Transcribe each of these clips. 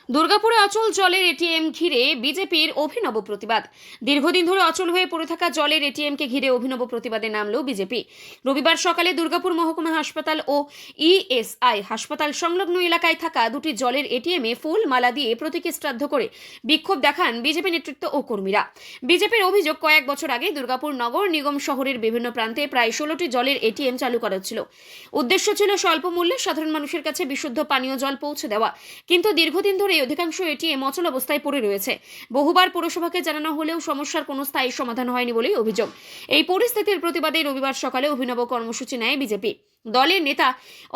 দুর্গাপুরে অচল জলের এটিএম ঘিরে বিজেপির অভিনব প্রতিবাদ। দীর্ঘদিন ধরে অচল হয়ে পড়ে থাকা জলের এটিএমকে ঘিরে অভিনব প্রতিবাদে নামল বিজেপি। রবিবার সকালে দুর্গাপুর মহকুমা হাসপাতাল ও ইএসআই হাসপাতাল সংলগ্ন এলাকায় থাকা দুটি জলের এটিএমে ফুল মালা দিয়ে প্রতীকী শ্রাদ্ধ করে বিক্ষোভ দেখান বিজেপি নেতৃত্ব ও কর্মীরা। বিজেপির অভিযোগ, কয়েক বছর আগে দুর্গাপুর নগর নিগম শহরের বিভিন্ন প্রান্তে প্রায় 16টি জলের এটিএম চালু করা হচ্ছিল। উদ্দেশ্য ছিল স্বল্প মূল্যে সাধারণ মানুষের কাছে বিশুদ্ধ পানীয় জল পৌঁছে দেওয়া, কিন্তু দীর্ঘদিন ধরে অধিকাংশ এটিএম অচল অবস্থায় পড়ে রয়েছে। বহুবার পৌরসভাকে জানানো হলেও সমস্যার কোনো স্থায়ী সমাধান হয়নি বলেই অভিযোগ। এই পরিস্থিতির প্রতিবাদে রবিবার সকালে অভিনব কর্মসূচি নেয় বিজেপি। দলের নেতা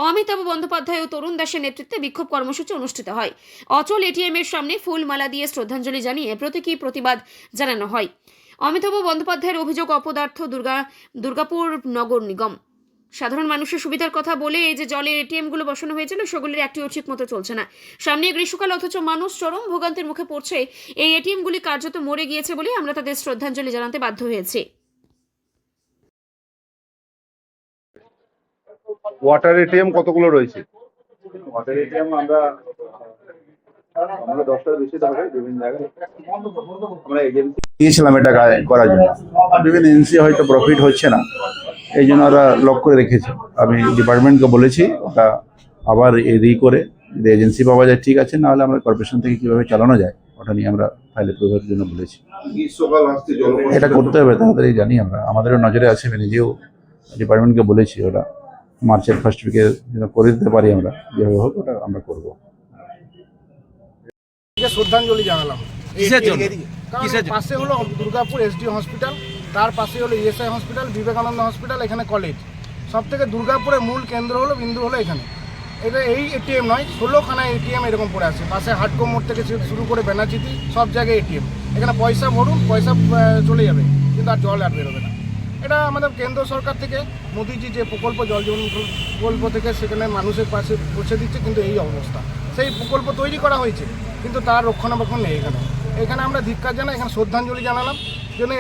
অমিতাভ বন্দ্যোপাধ্যায় ও তরুণ দাসের নেতৃত্বে বিক্ষোভ কর্মসূচি অনুষ্ঠিত হয়। অচল এটিএম এর সামনে ফুলমালা দিয়ে শ্রদ্ধাঞ্জলি জানিয়ে প্রতীকী প্রতিবাদ জানানো হয়। অমিতাভ বন্দ্যোপাধ্যায়ের অভিযোগ, অপদার্থ দুর্গাপুর নগর নিগম সাধারণ মানুষের সুবিধার কথা বলে এই যে জলের এটিএম গুলো বসানো হয়েছিল সেগুলির একটিও ঠিক মতো চলছে না। সামনে গ্রীষ্মকাল, অথচ মানুষ চরম ভোগান্তির মুখে পড়ছে। এই এটিএম গুলি কার্যত মরে গিয়েছে বলে আমরা তাদের শ্রদ্ধাঞ্জলি জানাতে বাধ্য হয়েছি। ওয়াটার এটিএম কতগুলো রয়েছে? ওয়াটার এটিএম আমরা 10টার বেশি হবে বিভিন্ন জায়গায়। আমরা এজেন্সি দিয়েছিলাম এটা করার জন্য, বিভিন্ন এজেন্সি হয়তো প্রফিট হচ্ছে না, এই জন্য ওরা লক করে রেখেছে। আমি ডিপার্টমেন্টকে বলেছি ওটা আবার করে যদি এজেন্সি পাওয়া যায় ঠিক আছে, নাহলে আমরা কর্পোরেশন থেকে কীভাবে চালানো যায় ওটা নিয়ে আমরা ফাইল অ্যাপ্রুভের জন্য বলেছি। এটা করতে হবে তাড়াতাড়ি, জানি আমরা, আমাদেরও নজরে আছে। আমি নিজেও ডিপার্টমেন্টকে বলেছি ওটা মার্চের ফার্স্ট উইকে যেন করে দিতে পারি আমরা, যেভাবে হোক ওটা আমরা করবো। শ্রদ্ধাঞ্জলি জানালাম। পাশে হলো দুর্গাপুর এসডি হসপিটাল, তার পাশে হলো ইএসআই হসপিটাল, বিবেকানন্দ হসপিটাল, এখানে কলেজ। সব থেকে দুর্গাপুরের মূল কেন্দ্র হলো, বিন্দু হলো এখানে। এটা এই এটিএম নয়, 16খানা এটিএম এরকম পড়ে আছে। পাশে হাটকো মোড় থেকে শুরু করে ব্যানার্জিতি সব জায়গায় এটিএম। এখানে পয়সা ভরুন, পয়সা চলে যাবে, কিন্তু আর জল আর বেরোবে না। এটা আমাদের কেন্দ্র সরকার থেকে মোদিজি যে প্রকল্প, জল জীবন প্রকল্প থেকে সেখানে মানুষের পাশে পৌঁছে দিচ্ছে, কিন্তু এই অবস্থা। সেই প্রকল্প তৈরি করা হয়েছে কিন্তু তার রক্ষণাবেক্ষণ নেই। এখানে আমরা ধিক্কার জানাই, এখানে শ্রদ্ধাঞ্জলি জানালাম। জন্য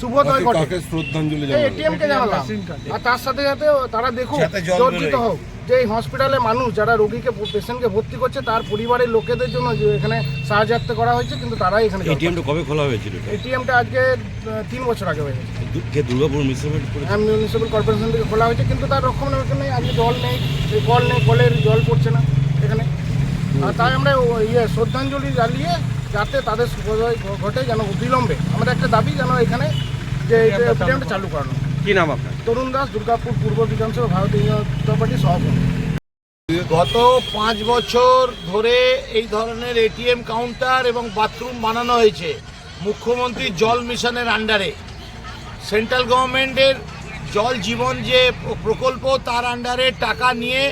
শুভোদয় ঘটে শ্রদ্ধাঞ্জলি এটিএমকে জানালাম। আর তার সাথে সাথে তারা দেখুক, জর্জিত হোক যে এই হসপিটালে মানুষ যারা রোগীকে, পেশেন্টকে ভর্তি করছে, তার পরিবারের লোকেদের জন্য যে এখানে সাহায্য করা হয়েছে, কিন্তু তারাই এখানে। এটিএমটা কবে খোলা হয়েছিল? এটিএমটা আজকে 3 বছর আগে হয়ে গেছে। দুর্গাপুর মিউনিসিপ্যাল কর্পোরেশন থেকে খোলা হয়েছে, কিন্তু তার রক্ষণাবেক্ষণ নেই। আজকে জল নেই, কল নেই, কলের জল পড়ছে না এখানে। আর তাই আমরা শ্রদ্ধাঞ্জলি জ্বালিয়ে যাতে তাদের শুভোদয় ঘটে, যেন অবিলম্বে আমাদের একটা দাবি, যেন এখানে যে এটিএমটা চালু করানো। কি নাম আপনার? তরুণ দাস, দুর্গাপুর পূর্ব বিধানসভা, ভারতীয় জনতা পার্টির সভাপতি। গত 5 বছর ধরে এই ধরনের এটিএম কাউন্টার এবং বাথরুম বানানো হয়েছে মুখ্যমন্ত্রী জল মিশনের আন্ডারে। সেন্ট্রাল গভর্নমেন্টের জল জীবন যে প্রকল্প, তার আন্ডারে টাকা নিয়ে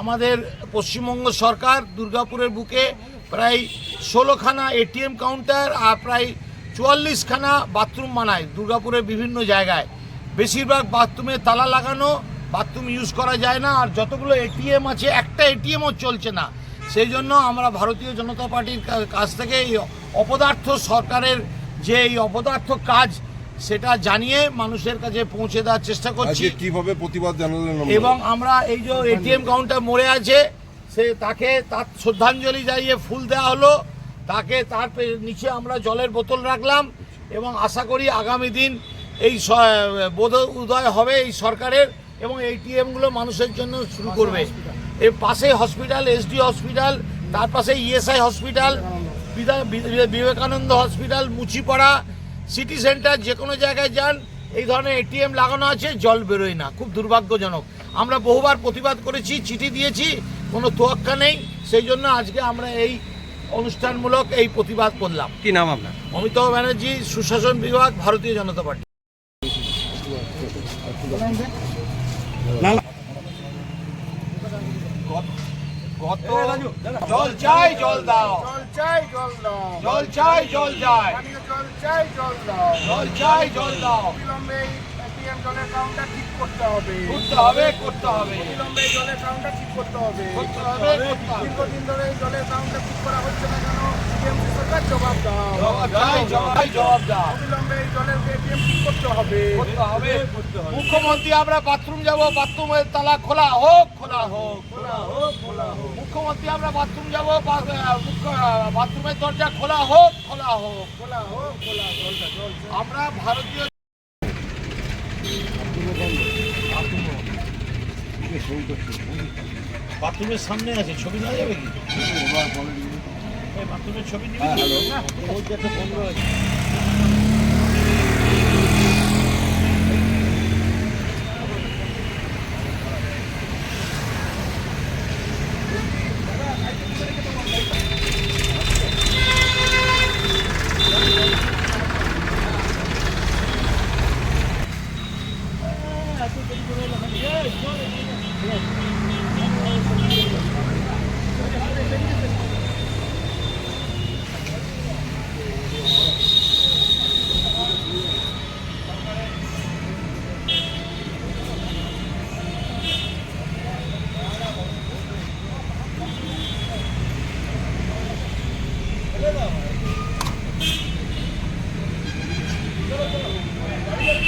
আমাদের পশ্চিমবঙ্গ সরকার দুর্গাপুরের বুকে প্রায় 16খানা এটিএম কাউন্টার আর প্রায় 44খানা বাথরুম বানায় দুর্গাপুরের বিভিন্ন জায়গায়। বেশিরভাগ বাথরুমে তালা লাগানো, বাথরুম ইউজ করা যায় না। আর যতগুলো এটিএম আছে, একটা এটিএমও চলছে না। সেই জন্য আমরা ভারতীয় জনতা পার্টির কাছ থেকে এই অপদার্থ সরকারের যে এই অপদার্থ কাজ, সেটা জানিয়ে মানুষের কাছে পৌঁছে দেওয়ার চেষ্টা করছি। কিভাবে প্রতিবাদ জানালেন? এবং আমরা এই যে এটিএম কাউন্টার মরে আছে, তাকে তার শ্রদ্ধাঞ্জলি জানিয়ে ফুল দেওয়া হলো। তাকে তার নিচে আমরা জলের বোতল রাখলাম এবং আশা করি আগামী দিন এই উদয় হবে এই সরকারের, এবং এটিএমগুলো মানুষের জন্য শুরু করবে। এর পাশে হসপিটাল, এসডি হসপিটাল, তার পাশে ESI hospital, Vivekananda hospital, Muchipara, city centre, যে কোনো জায়গায় যান এই ধরনের এটিএম লাগানো আছে, জল বেরোয় না। খুব দুর্ভাগ্যজনক। আমরা বহুবার প্রতিবাদ করেছি, চিঠি দিয়েছি, কোনো তোয়াক্কা নেই। সেই জন্য আজকে আমরা এই অনুষ্ঠানমূলক এই প্রতিবাদ করলাম। কি নাম আপনার? অমিতাভ ব্যানার্জি, সুশাসন বিভাগ, ভারতীয় জনতা পার্টি। জল চাই, জল দাও, জল চাই, জল দাও, জল চাই, জল চাই, জল চাই, জল দাও, জল চাই, জল দাও। অবিলম্বে এটিএম জলের কাউন্টার ঠিক করতে হবে, করতে হবে, করতে হবে, অবিলম্বে জলের কাউন্টার ঠিক করতে হবে। করতে হবে, করতে হবে। দীর্ঘদিন ধরে এই জলের কাউন্টার ঠিক করা হচ্ছে না কেন? টিএমসি সরকার জবাব দাও, জবাব চাই, জবাব দাও। অবিলম্বে এই জলের এটিএম ঠিক করতে হবে, করতে হবে, করতে হবে। মুখ্যমন্ত্রী, আমরা বাথরুম যাব, বাথরুমের তালা খোলা হোক, খোলা হোক, খোলা হোক, খোলা হোক। মুখ্যমন্ত্রী আমরা বাথরুম যাবো, বাথরুমের দরজা খোলা হোক, খোলা হোক, খোলা হোক, খোলা জলটা জল আমরা ভারতীয় বাথরুমের সামনে আছে, ছবি নেওয়া যাবে কি? এই বাথরুমের ছবি নিবি?